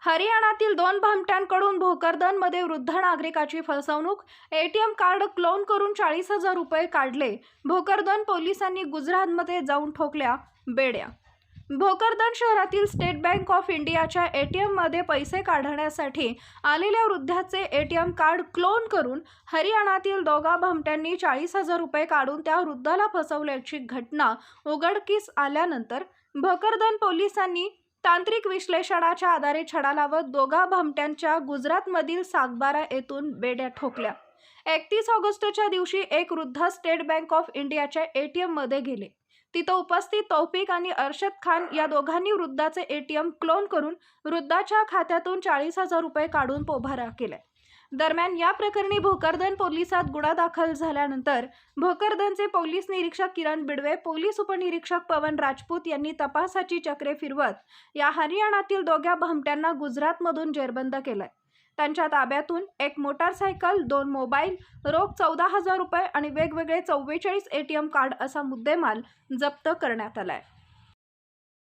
हरियाणातील 2 भामट्यांकडून भोकरदनमध्ये वृद्ध नागरिकाची फसवणूक. एटीएम कार्ड क्लोन करून 40,000 रुपये काढले. भोकरदन पोलिसांनी गुजरातमध्ये जाऊन ठोकल्या बेड्या. भोकरदन शहरातील स्टेट बँक ऑफ इंडियाच्या एटीएममध्ये पैसे काढण्यासाठी आलेल्या वृद्धाचे एटीएम कार्ड क्लोन करून हरियाणातील दोघा भामट्यांनी 40,000 रुपये काढून त्या वृद्धाला फसवल्याची घटना उघडकीस आल्यानंतर भोकरदन पोलिसांनी तांत्रिक विश्लेषणाच्या आधारे छडा लावत दोघा भामट्यांच्या गुजरातमधील सागबारा येथून बेड्या ठोकल्या. 31 ऑगस्टच्या दिवशी एक वृद्ध स्टेट बँक ऑफ इंडियाच्या एटीएममध्ये गेले. तिथं उपस्थित तौफिक आणि अरशद खान या दोघांनी वृद्धाचे एटीएम क्लोन करून वृद्धाच्या खात्यातून 40,000 रुपये काढून पोबारा केलाय. दरम्यान या प्रकरणी भोकरदन पोलिसात गुन्हा दाखल झाल्यानंतर भोकरदनचे पोलीस निरीक्षक किरण बिडवे, पोलीस उपनिरीक्षक पवन राजपूत यांनी तपासाची चक्रे फिरवत या हरियाणातील दोघा भामट्यांना गुजरातमधून जेरबंद केलंय. त्यांच्या ताब्यातून एक मोटारसायकल, 2 मोबाईल, रोख 14,000 रुपये आणि वेगवेगळे 44 एटीएम कार्ड असा मुद्देमाल जप्त करण्यात आलाय.